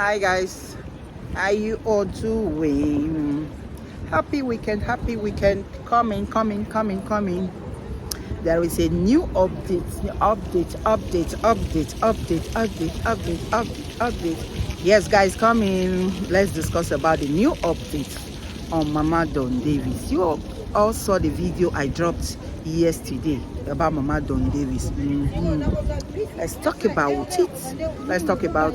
Hi guys, how you all doing? Happy weekend, coming. There is a new update. Yes guys, coming. Let's discuss about the new update on Mama Don Davis. You all saw the video I dropped yesterday about Mama Don Davis. Let's talk about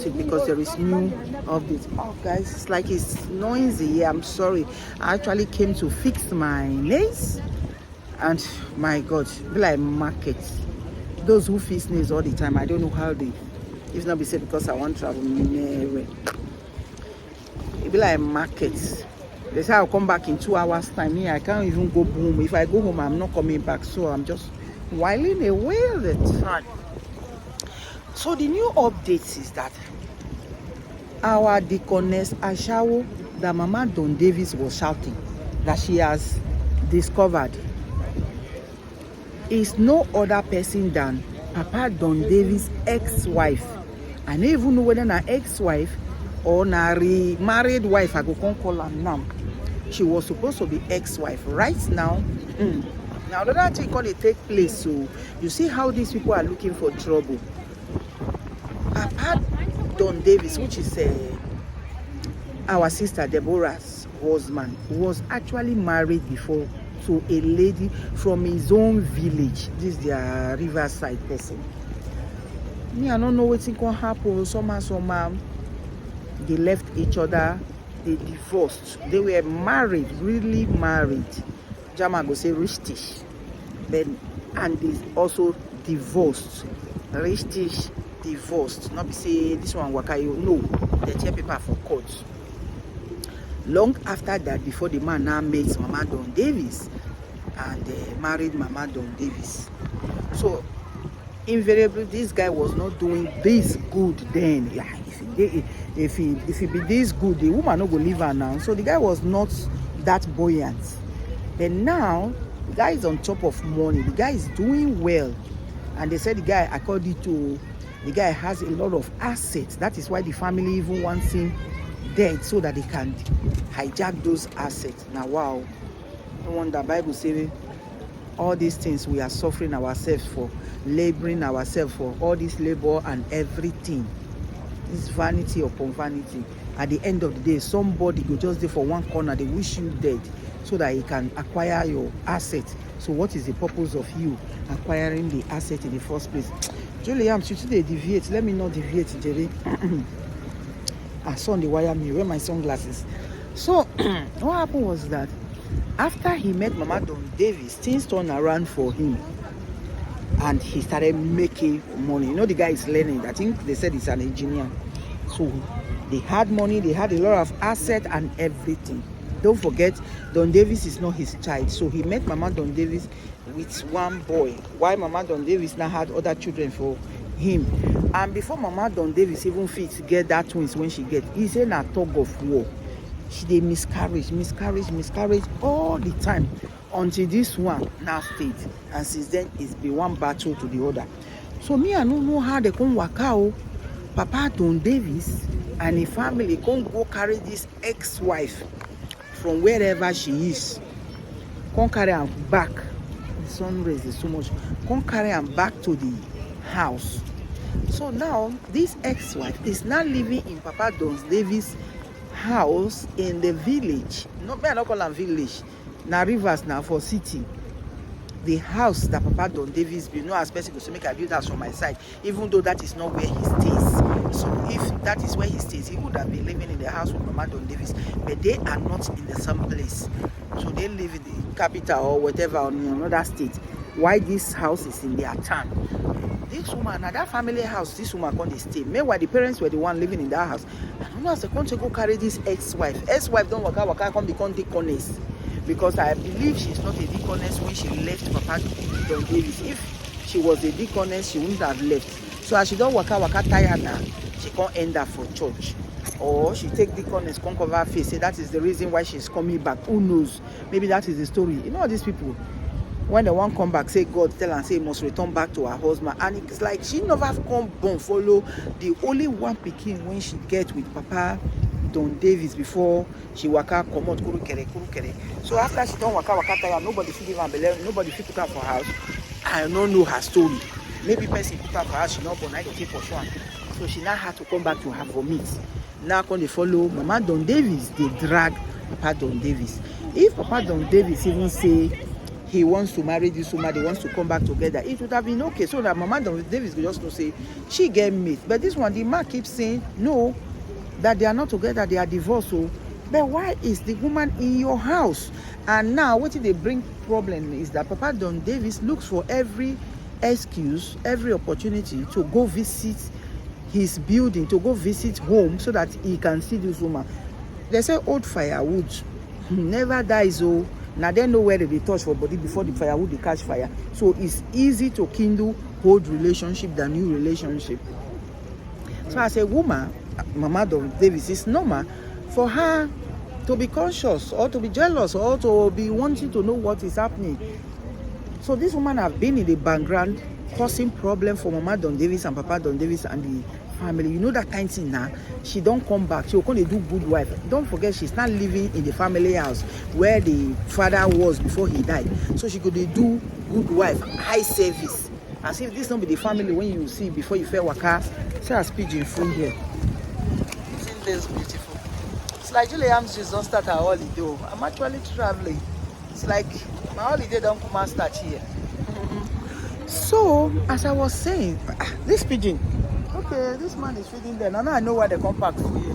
it because there is new update. Oh guys, it's like it's noisy here. I'm sorry. I actually came to fix my nails and my god, be like market. Those who fix nails all the time, I don't know how they, if not be said because I want to travel anywhere. It be like market. They say I'll come back in 2 hours time. Here I can't even go home. If I go home, I'm not coming back. So I'm just whiling away the time. So the new update is that our deaconess Ashawo, that Mama Don Davis was shouting that she has discovered, is no other person than Papa Don Davis' ex-wife. I don't even know whether an ex-wife or a married wife. I go call her now. She was supposed to be ex-wife. Right now, now another thing gonna take place. So you see how these people are looking for trouble. Papa Don Davis, which is our sister Deborah's husband, was actually married before to a lady from his own village. This is their riverside person. Me, I don't know what's going to happen. Somehow, they left each other. They divorced. They were married, really married. Jama go say richtish. Then, and they also divorced. Richtish, divorced. Not be say this one wakayo. No, they tear paper for court. Long after that, before the man now met Mama Don Davis and married Mama Don Davis. So invariably, this guy was not doing this good then. Yeah, if he be this good, the woman not go leave her now. So the guy was not that buoyant. But now the guy is on top of money. The guy is doing well, and they said the guy, according to the guy, has a lot of assets. That is why the family even wants him dead so that they can hijack those assets. Now wow, no wonder Bible say all these things we are suffering ourselves for, laboring ourselves for, all this labor and everything. This vanity upon vanity. At the end of the day, somebody go just there for one corner, they wish you dead so that he can acquire your asset. So what is the purpose of you acquiring the asset in the first place? Julie, I'm shooting they deviate. Let me not deviate, Jerry. I saw on the wire me, wear my sunglasses. So what happened was that after he met Mama Don Davis, things turned around for him and he started making money. You know, the guy is learning. I think they said he's an engineer. So they had money, they had a lot of assets and everything. Don't forget, Don Davis is not his child. So he met Mama Don Davis with one boy. Why Mama Don Davis now had other children for him. And before Mama Don Davis even fit to get that twins when she get, he's in a tug of war. They miscarriage all the time until this one now stayed. And since then, it's been one battle to the other. So me, I don't know how they can work out. Papa Don Davis and his family can't go carry this ex-wife from wherever she is. Can't carry her back. The sun rays is so much. Can't carry her back to the house. So now this ex-wife is now living in Papa Don Davis' house in the village. No, me I not call am village. Now rivers now for city. The house that Papa Don Davis built, no expect to make a build house from my side, even though that is not where he stays. So if that is where he stays, he would have been living in the house with Mama Don Davis. But they are not in the same place. So they live in the capital or whatever on another state. Why this house is in their town? This woman, at that family house, this woman can't stay. Meanwhile, the parents were the one living in that house. I don't know as they come to go carry this ex-wife. Ex-wife don't waka come become deaconess. Because I believe she's not a deaconess when she left Papa Don Davis. If she was a deaconess, she wouldn't have left. So as she don't waka tired now, she can't end up for church. Or she take deaconess, can't cover her face. Say that is the reason why she's coming back. Who knows? Maybe that is the story. You know all these people. when they won't come back, say God tell her say must return back to her husband. And it's like she never come born follow the only one pikin when she get with Papa Don Davis before she waka comot kuru kere. So after she don't waka tire, nobody fit give her belle, nobody fit put her for house. I don't know her story. Maybe person put her for house, she not born, I don't keep for one. So she now had to come back to her vomit. Now when they follow Mama Don Davis, they drag Papa Don Davis. If Papa Don Davis even say he wants to marry this woman, they wants to come back together, it would have been okay. So that Mama Don Davis could just not say she get mate. But this one, the man keeps saying no, that they are not together, they are divorced. So, but why is the woman in your house? And now what they bring problem is that Papa Don Davis looks for every excuse, every opportunity to go visit his building, to go visit home so that he can see this woman. They say old firewood never dies. Oh, now they know where they touch for body before the firewood they catch fire. So it's easy to kindle old relationship than new relationship. So as a woman, Mama Don Davis, it's normal for her to be conscious or to be jealous or to be wanting to know what is happening. So this woman have been in the background causing problem for Mama Don Davis and Papa Don Davis and the family. You know that kind of thing now. She don't come back. She will come to do good wife. Don't forget she's not living in the family house where the father was before he died. So she could do good wife, high service. As if this don't be the family when you see before you fell waka. See as pigeon full here. Isn't this beautiful? It's like Julie Arms just start her holiday. I'm actually traveling. It's like my holiday don't come and start here. So, as I was saying, this pigeon, okay, this man is feeding there. Now I know why they come back from here.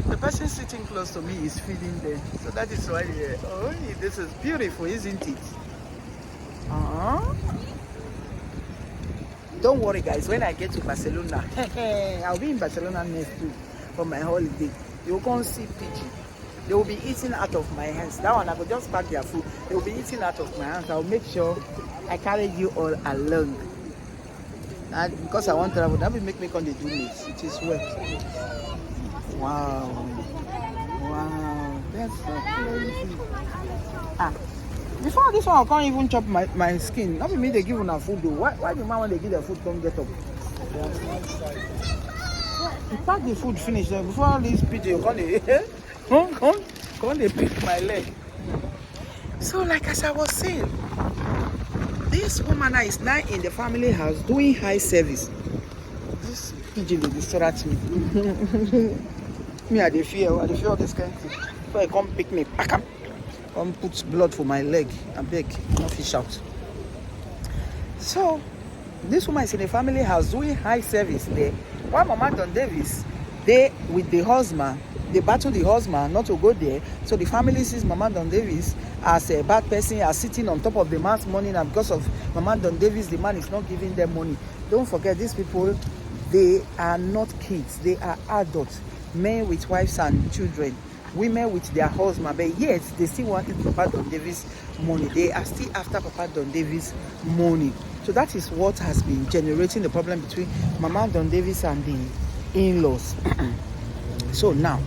The person sitting close to me is feeding there. So that is why, oh, this is beautiful, isn't it? Don't worry, guys. When I get to Barcelona, I'll be in Barcelona next week for my holiday. You'll come see pigeon. They will be eating out of my hands. That one, I will just pack their food. They will be eating out of my hands. I'll make sure I carry you all along. And because I want to travel, that will make me come to do this. It is wet. Wow. Wow. That's so crazy. Before this one, I can't even chop my skin. Not me they give them food though. Why the man when they give their food come get up? You pack the food finish before all these pigeons come they pick my leg. So like as I was saying, this woman is now in the family house doing high service. This pigeon will distract me. Me I fear all this kind of thing. So I come pick me, pack up. Come put blood for my leg. I beg, no fish out. So this woman is in a family house doing high service there. While Mama Don Davis, they with the husband, they battle the husband not to go there. So the family sees Mama Don Davis as a bad person, as sitting on top of the man's money, and because of Mama Don Davis, the man is not giving them money. Don't forget, these people, they are not kids, they are adults, men with wives and children, women with their husband, but yet they still wanted Papa Don Davis money. They are still after Papa Don Davis money. So that is what has been generating the problem between Mama Don Davis and the in-laws. So now,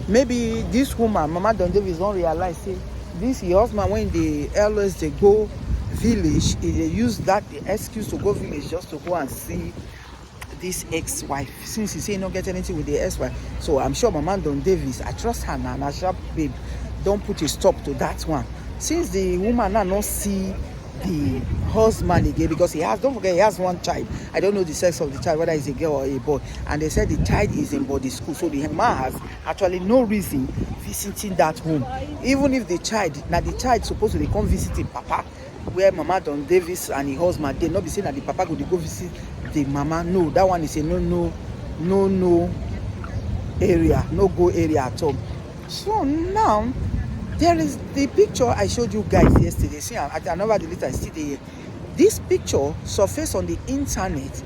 maybe this woman, Mama Don Davis, don't realize, say, this husband, when the elders they go village, they use that the excuse to go village just to go and see this ex-wife, since he say not get anything with the ex-wife. So I'm sure Mama Don Davis, I trust her now, and sharp babe, don't put a stop to that one. Since the woman now not see the husband again, because he has, don't forget, he has one child. I don't know the sex of the child, whether it's a girl or a boy, and they said the child is in body school, so the man has actually no reason visiting that home. Even if the child supposed to come visiting Papa, where Mama Don Davis and his husband, they not be saying that the Papa could go visit the mama. No, that one is a no area, no go area at all. So now there is the picture I showed you guys yesterday. See, I never delete, I still there. This picture surfaced on the internet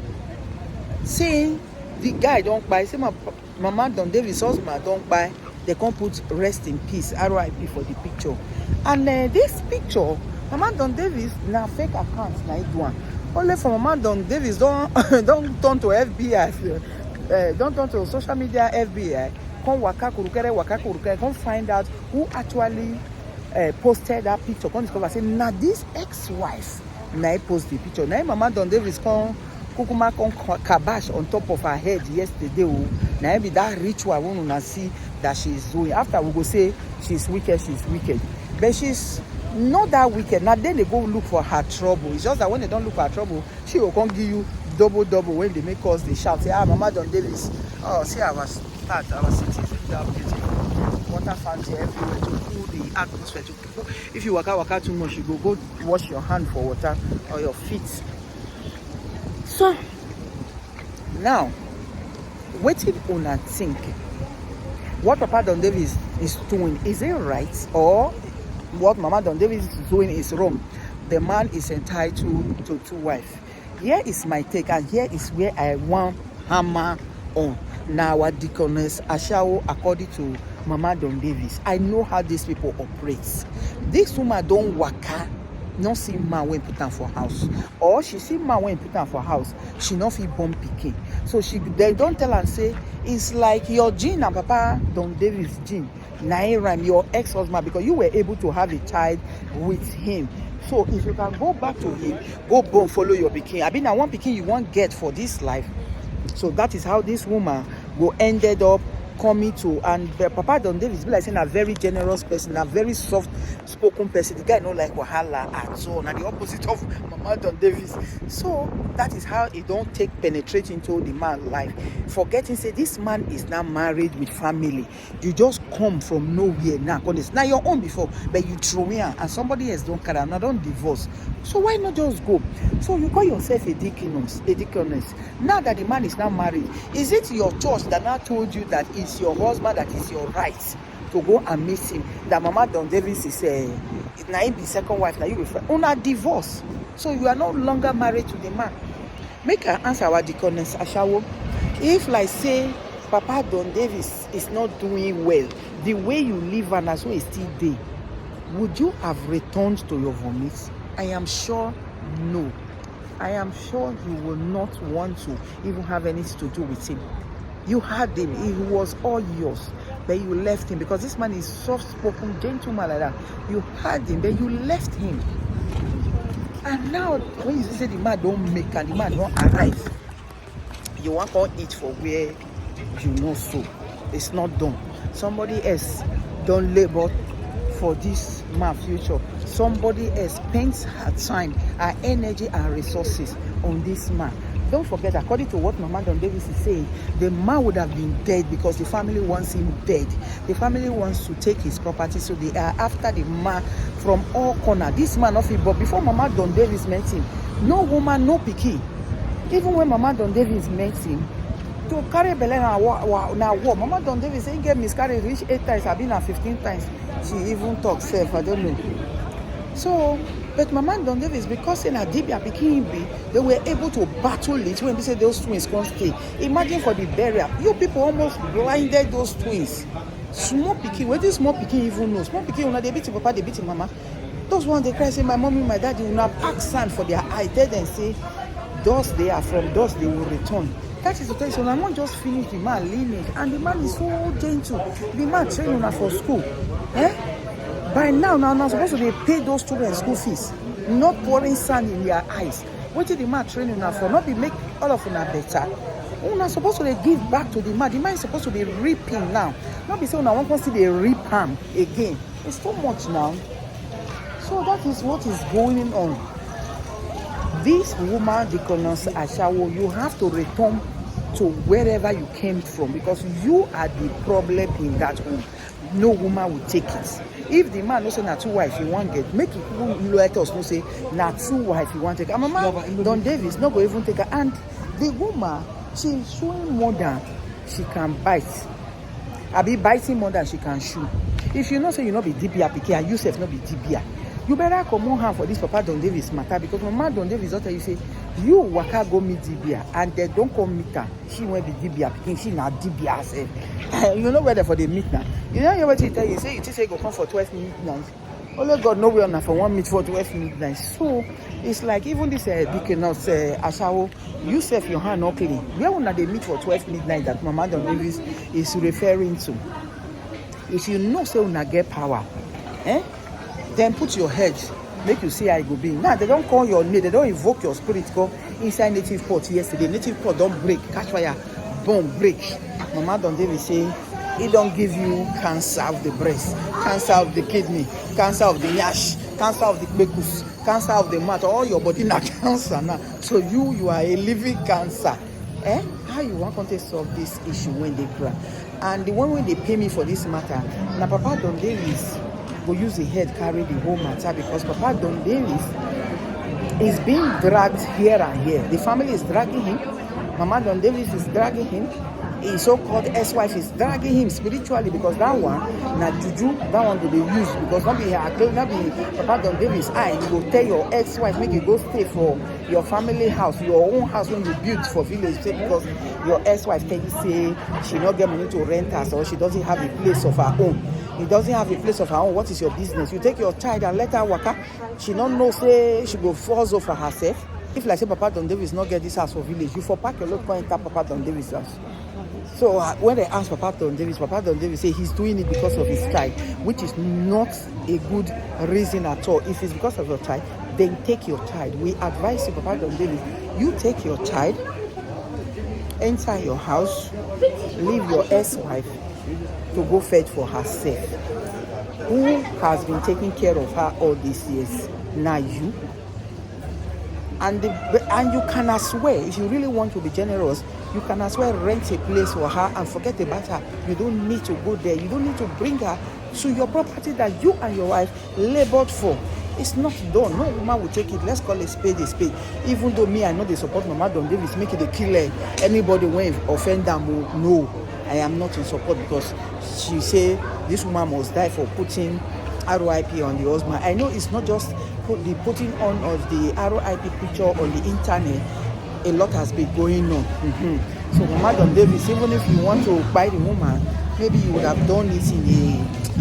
saying the guy don't buy. Say Mama Don Davis husband don't buy. They can't put rest in peace, RIP for the picture. And this picture, Mama Don Davis now fake accounts na it one. Only for Mama Don Davis don't turn to FBI, don't turn to social media FBI. Come waka kurukere, come find out who actually posted that picture, come discover say na this ex-wife na post the picture. Na Mama Don Davis come kukuma come kabash on top of her head yesterday. Na be that ritual we una see that she's doing. After we go say she's wicked, but she's not that wicked. Now then they go look for her trouble. It's just that when they don't look for her trouble, she will come give you double when they make us they shout, say, Mama Don Davis, see our start, our cities, our beautiful water fountain everywhere to cool the atmosphere. If you waka too much, you go wash your hand for water or your feet. So now, what did una think? What Papa Don Davis is doing, is it right? Or what Mama Don Davis is doing is wrong? The man is entitled to two wives. Here is my take, and here is where I want hammer on. Now, our deaconess Ashawo, according to Mama Don Davis, I know how these people operate. This woman don't waka, no see man when put am for house, or she see man when put am for house, she no fit born pikin. So they don't tell and say it's like your gene and Papa Don Davis gene. Naira, your ex-husband, because you were able to have a child with him. So if you can go back to him, go born, follow your pikin. I mean, one pikin you won't get for this life. So that is how this woman ended up coming to, and Papa Don Davis be like saying a very generous person, a very soft spoken person. The guy not like wahala at all, and the opposite of Mama Don Davis. So that is how he don't take penetrate into the man's life, forgetting say this man is now married with family. You just come from nowhere now. Now your own before, but you throw in and somebody else don't carry, now don't divorce. So why not just go? So you call yourself a deaconess. Now that the man is now married, is it your church that now told you that it's your husband, that is your right to go and miss him? That Mama Don Davis is now be second wife, now you refer on a divorce. So you are no longer married to the man. Make her answer our deaconess Ashawo. If like say Papa Don Davis is not doing well, the way you live and as well is still there, would you have returned to your vomit? I am sure no. I am sure you will not want to even have anything to do with him. You had him, he was all yours, but you left him because this man is soft-spoken, gentleman like that. You had him, but you left him. And now, when you say the man don't make and the man don't arrive, you want to eat for where you know so. It's not done. Somebody else don't labor for this man's future. Somebody else spends her time, her energy and resources on this man. Don't forget, according to what Mama Don Davis is saying, the man would have been dead because the family wants him dead. The family wants to take his property, so they are after the man from all corners. This man of it, but before Mama Don Davis met him, no woman, no pikin. Even when Mama Don Davis met him, to carry belle now war. Mama Don Davis ain't get miscarriage reach 8 times, I've been at 15 times. She even talks self, I don't know. So, but Mama Don Davis, because in Adibia Pikin be, they were able to battle it when they say those twins can't stay. Imagine for the burial, you people almost blinded those twins. Small Pikin, where this small Pikin even know? Small Pikin, when they beat Papa, they beat Mama. Those ones they cry, say, my mommy, my daddy will not pack sand for their eye. Tell them, say, dust they are from, dust they will return. That is the thing. So I won't just finish the man lineage, and the man is so gentle. The man training her for school. By now, I'm supposed to pay those children school fees, not pouring sand in their eyes. What did the man training her for? Not be make all of them better. Una supposed to give back to the man. The man is supposed to be reaping now. Not be saying I want to see the reap him again. It's too much now. So that is what is going on. This woman, the Deaconess Ashawo, you have to return to wherever you came from, because you are the problem in that home. No woman will take it. If the man also na two wife you want get, make it let us know say na two wife you want take. And Mama Don Davis no go even take her. And the woman, she is showing more than she can bite. I be biting more than she can chew. If you know say you not be DBA pikin and you self not be DBA, you better come on hand for this Papa Don Davis matter, because Mama Don Davis don't tell you say you waka go meet DBA and they don't come meet her. She won't be DBA pikin, she not DBA herself. You know where they for the meet now. You know what she tell you, say you say go come for 12 midnight. Only God know where for one meet for 12 midnight. So it's like even this Deaconess Ashawo, you self your hand not clean. Where when they meet for 12 midnight that Mama Don Davis is referring to? If you know say una get power, Then put your head, make you see how it go be. Now they don't call your name, they don't invoke your spirit. Go inside native pot yesterday. Native pot don't break, catch fire, boom, break. Mama Don David say it don't give you cancer of the breast, cancer of the kidney, cancer of the yash, cancer of the bekus, cancer of the mouth. All your body na cancer now. So you are a living cancer. How you want to solve this issue when they cry? And the one when they pay me for this matter, now Papa Don Davis go use the head carry the whole matter, because Papa Don Davis is being dragged here and here. The family is dragging him. Mama Don Davis is dragging him. His so-called ex-wife is dragging him spiritually, because that one, na juju, that one will be used, because not be Papa Don Davis eye. You go tell your ex-wife, make you go stay for your family house, your own house when you build for village, say because your ex-wife tell you say she not get money to rent us, or she doesn't have a place of her own. He doesn't have a place of her own. What is your business? You take your child and let her waka. She don't know say she go force over herself. If like say Papa Don Davis not get this house for village, you for pack your local enter Papa Don Davis house. So when they ask Papa Don Davis say he's doing it because of his child, which is not a good reason at all. If it's because of your child, then take your child. We advise you, Papa Don Davis, you take your child, enter your house, leave your ex-wife to go fetch for herself. Who has been taking care of her all these years? Now you. And you can as well, if you really want to be generous, you can as well rent a place for her and forget about her. You don't need to go there. You don't need to bring her to your property that you and your wife labored for. It's not done. No woman will take it. Let's call a spade a spade. Even though me, I know they support Mama Don Davis, make it a killer. Anybody when offend them will know I am not in support, because she say this woman must die for putting RIP on the husband. I know it's not just the putting on of the RIP picture on the internet. A lot has been going on. So Mama Don Davis, even if you want to buy the woman, maybe you would have done it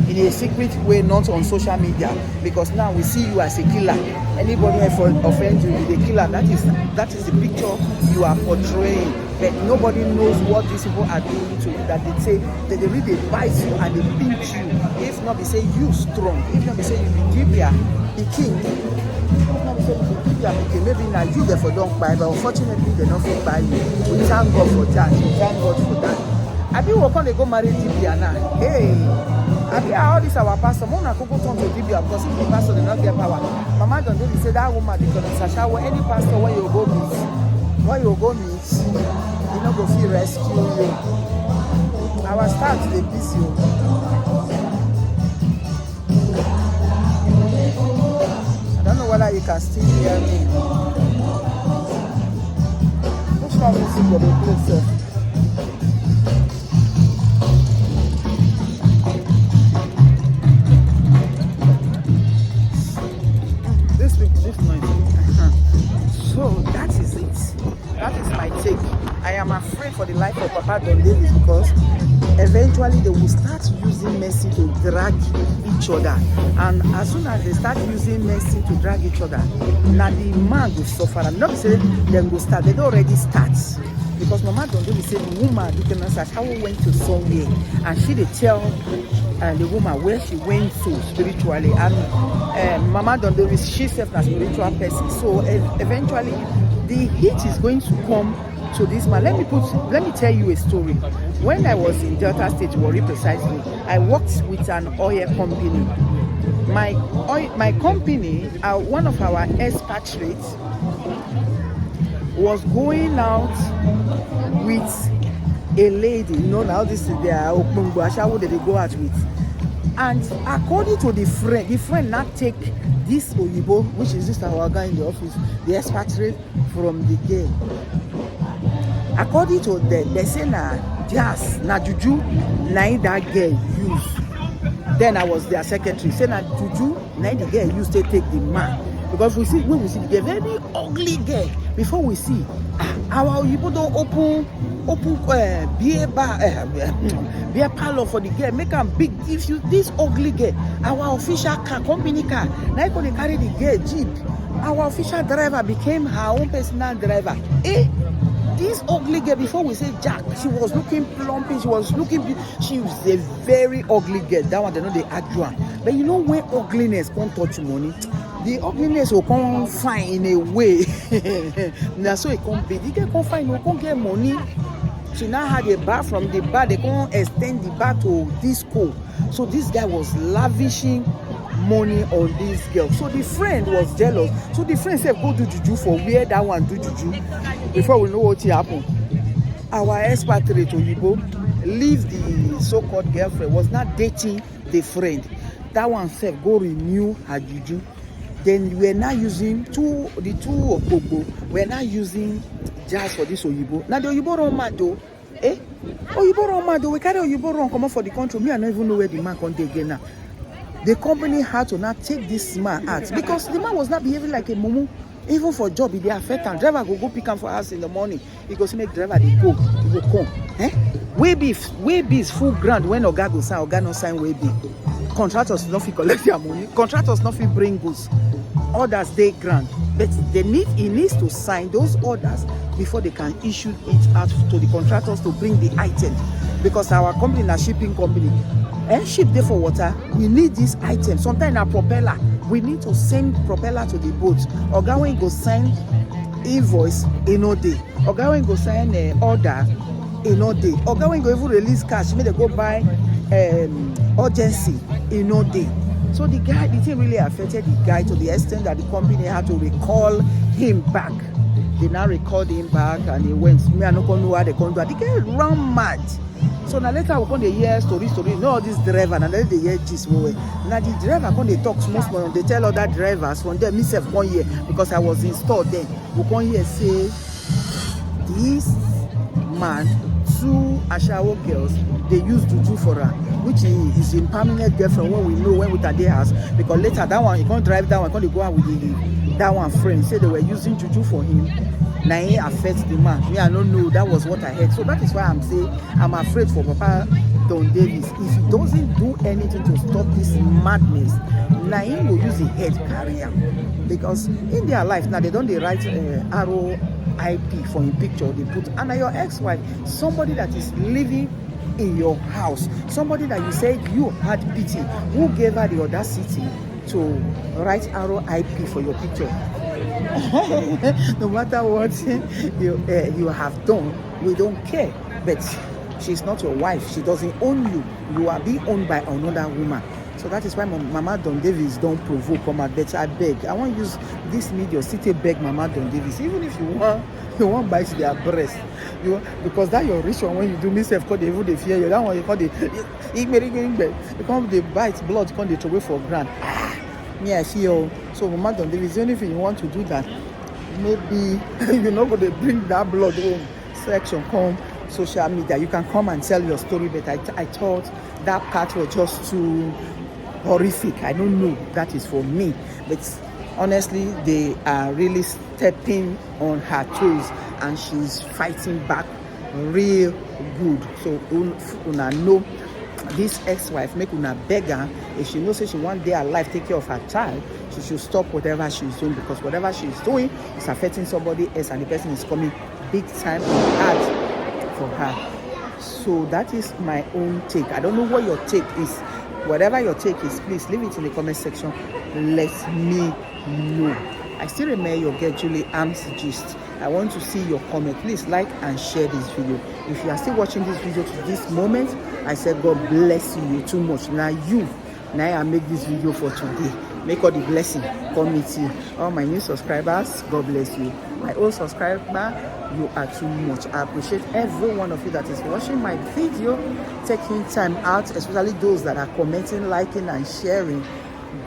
in a secret way, not on social media, because now we see you as a killer. Anybody who offends you is a killer. That is the picture you are portraying. But nobody knows what these people are doing to you. That they say that they really bite you and they pinch you. If not, they say you strong. If not, they say you be Libya, the king. Maybe now you therefore don't buy, but unfortunately they don't fit buy you. We thank God for that. We thank God for that. I be working to go marry Libya now. Hey, I be all this our pastor. Mona Coco turn to Libya because if the pastor did not get power. Mama Don Davis say that woman because Sasha, where any pastor where you go meet, you know go feel rescue you. Our start they busy you. I don't know whether you can still hear me. Which one music will be played, sir? This noise. So that is it. That is my take. I am afraid for the life of Papa Don Davis, because eventually they will start using mercy to drag each other. And as soon as they start using mercy to drag each other, now the man will suffer. I'm not saying them will start. They don't already start. Because Mama Don Davis said the woman, you can answer, how went to somewhere. And she did tell the woman where she went to spiritually. And Mama Don Davis, she herself a spiritual person. So eventually the heat is going to come to this man. Let me tell you a story. When I was in Delta State, Warri precisely, I worked with an oil company. My company, one of our expatriates was going out with a lady. You know now this is their Gbos that they go out with. And according to the friend not take this Oyibo, which is just our guy in the office, the expatriate from the girl. According to them, they say Gbas, juju, that girl use. Then I was their secretary. Say juju, the girl used to take the man. Because when we see the girl, very ugly girl. Before we see, our people don't open beer parlor for the girl. Make them big. If you this ugly girl, our official car, company car, now they carry the girl jeep. Our official driver became her own personal driver. The this ugly girl, before we say Jack, she was looking plumpy, she was a very ugly girl. That one, they know they argue. But you know when ugliness can't touch money, the ugliness will come fine in a way. Now so it can't be. The girl can't find, no can't get money. She now had a bar. From the bar, they can't extend the bar to disco. So this guy was lavishing money on this girl. So the friend was jealous. So the friend said, go do juju for where that one do juju. Before we know what happened, our expatriate Oyibo leave the so-called girlfriend, was not dating the friend. That one said, go renew her juju. Then we're now using the two of Gbos. We're now using Gbas for this Oyibo. Now the Oyibo run mad though. Oyibo run mad though. We carry Oyibo run come out for the country. Me, I don't even know where the man can take again now. The company had to now take this man out because the man was not behaving like a mumu. Even for job, they affect him. Driver go pick him for us in the morning. He goes to make driver they go come. Way be is full grant when Oga go sign, Oga no sign way be. Contractors not fit collect their money. Contractors not fit bring goods. Orders they grant, but he needs to sign those orders before they can issue it out to the contractors to bring the item. Because our company, a shipping company, ship there for water, we need this item. Sometimes a propeller, we need to send propeller to the boat. Oga when go sign invoice in no day. Oga when go sign order in no day. Oga when go even release cash, may they go buy urgency in no day. So the thing really affected the guy to the extent that the company had to recall him back. They now recalled him back and he went. Me, I don't know why they can't do it. The guy ran mad. So now later we come the hear story. No, this driver and then they hear this way. Now the driver come they talk small. They tell other drivers from there. Myself 1 year because I was installed then. We come here say this man, 2 ashawo girls, they used juju for her, which is in permanent girlfriend when we know when we at their house. Because later that one he can't drive that one, can't go out with that one friend. Say they were using juju for him. Now he affects the man. Me, I don't know. That was what I heard. So that is why I'm saying I'm afraid for Papa Don Davis. If he doesn't do anything to stop this madness, now he will use the head carrier. Because in their life now they don't write ROIP for a picture they put. And your ex-wife, somebody that is living in your house, somebody that you said you had pity, who gave her the audacity to write ROIP for your picture. No matter what you have done, we don't care. But she's not your wife. She doesn't own you. You are being owned by another woman. So that is why Mama Don Davis don't provoke come out. But I beg, I want to use this media to beg Mama Don Davis, even if you want bite their breast. Because that your rich one when you do myself call they even they fear you. That one you call they come they bite blood, come they throw away for grand. Me, I feel so. Mama Don Davis, the only thing you want to do that, maybe you're not going to bring that blood home section, come social media. You can come and tell your story, but I thought that part was just too horrific. I don't know. That is for me. But honestly, they are really stepping on her toes and she's fighting back real good. So, una know this ex-wife make una beg her, if she knows that she one day alive take care of her child, she should stop whatever she's doing, because whatever she's doing is affecting somebody else and the person is coming big time hard for her. So that is my own take. I don't know what your take is. Whatever your take is, please leave it in the comment section. Let me know. I still remember your girl Julie Arms Gist. I want to see your comment. Please like and share this video. If you are still watching this video to this moment, I said God bless you too much. Now I make this video for today. Make all the blessing come with you. All my new subscribers, God bless you. My old subscriber, you are too much. I appreciate every one of you that is watching my video, taking time out, especially those that are commenting, liking and sharing.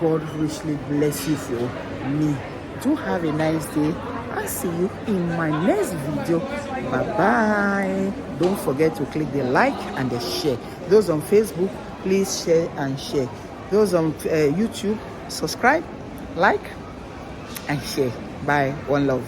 God richly bless you for me. Do have a nice day. I'll see you in my next video. Bye-bye. Don't forget to click the like and the share. Those on Facebook, please share and share. Those on YouTube, subscribe, like and share. Bye. One love.